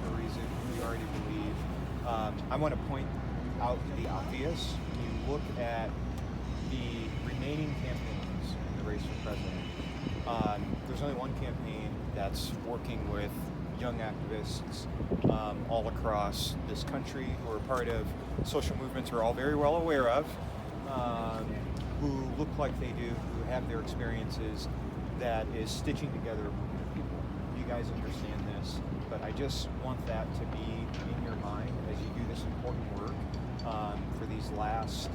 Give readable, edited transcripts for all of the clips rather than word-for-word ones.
for a reason. We already believe. I want to point out the obvious. You look at the remaining campaigns in the race for president. There's only one campaign that's working with young activists all across this country who are part of social movements we're all very well aware of, who look like they do, who have their experiences, that is stitching together a movement of people. You guys understand this, but I just want that to be in your mind as you do this important work for these last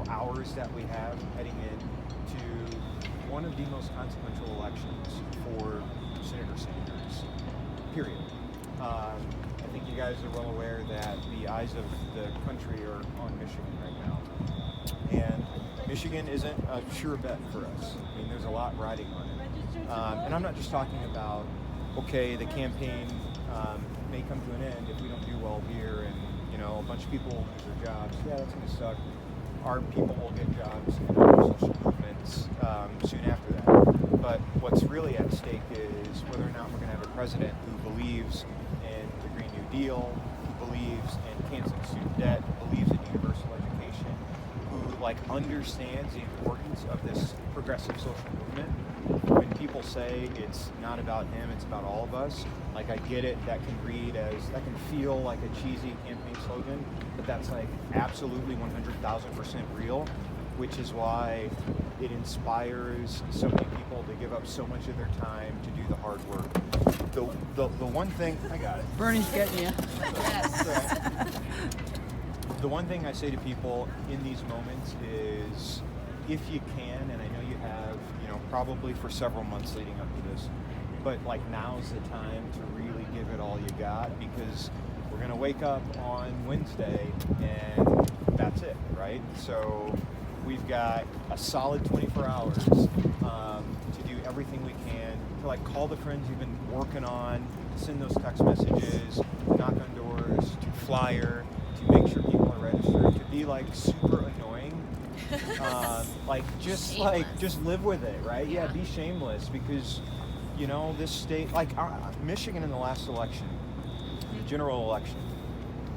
hours that we have heading into one of the most consequential elections for Senator Sanders, period. I think you guys are well aware that the eyes of the country are on Michigan right now. And Michigan isn't a sure bet for us. I mean, there's a lot riding on it. And I'm not just talking about, okay, the campaign may come to an end if we don't do well here and, a bunch of people will lose their jobs. Yeah, that's going to suck. Our people will get jobs in our social movements soon after that. But what's really at stake is whether or not we're going to have a president who believes in the Green New Deal, who believes in canceling student debt, who believes in universal education, who understands the importance of this progressive social movement. When people say it's not about him, it's about all of us, I get it, that can feel like a cheesy campaign slogan, but that's absolutely 100,000% real, which is why it inspires so many people to give up so much of their time to do the hard work. The one thing, I got it. Bernie's getting you. The one thing I say to people in these moments is, if you can, and I know you have, probably for several months leading up to this, but now's the time to really give it all you got, because we're going to wake up on Wednesday and that's it, right? So we've got a solid 24 hours to do everything we can to call the friends you've been working on, to send those text messages, to knock on doors, to flyer, to make sure people are registered, to be super annoying. Just live with it, right? Yeah, be shameless, because this state, Michigan in the last election, the general election,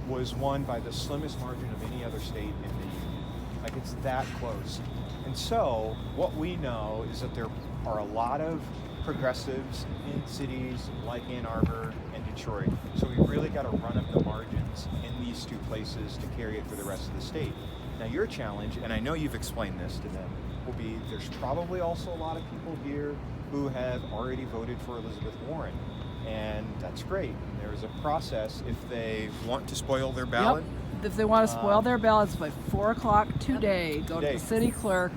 was won by the slimmest margin of any other state in the union. It's that close. And so what we know is that there are a lot of progressives in cities like Ann Arbor and Detroit. So we really got to run up the margins in these two places to carry it for the rest of the state. Now your challenge, and I know you've explained this to them, will be there's probably also a lot of people here who have already voted for Elizabeth Warren. And that's great. And there's a process if they want to spoil their ballot. Yep. If they want to spoil their ballots by 4 o'clock today, go to the city clerk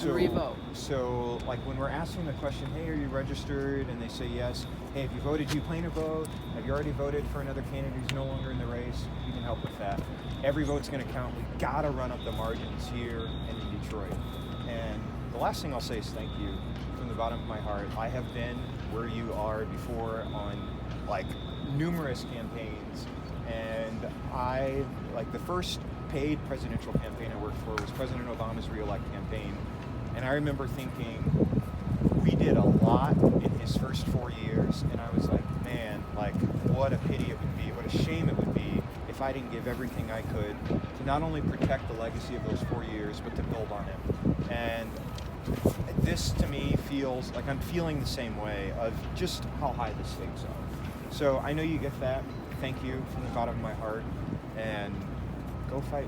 and revote. So when we're asking the question, hey, are you registered? And they say yes. Hey, have you voted? Do you plan to vote? Have you already voted for another candidate who's no longer in the race? You can help with that. Every vote's going to count. We got to run up the margins here and in Detroit. And the last thing I'll say is thank you from the bottom of my heart. I have been where you are before on numerous campaigns, and the first paid presidential campaign I worked for was President Obama's re-elect campaign, and I remember thinking we did a lot in his first 4 years, and I was man, what a pity it would be, what a shame it would be if I didn't give everything I could to not only protect the legacy of those 4 years, but to build on it. And this to me feels like I'm feeling the same way of just how high the stakes are. So I know you get that. Thank you from the bottom of my heart, and go fight.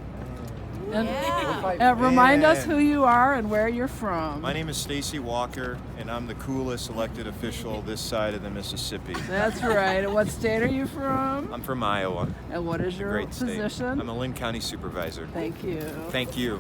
And remind us who you are and where you're from. My name is Stacy Walker, and I'm the coolest elected official this side of the Mississippi. That's right. And what state are you from? I'm from Iowa. And what is your Great position? State. I'm a Lynn County supervisor. Thank you. Thank you.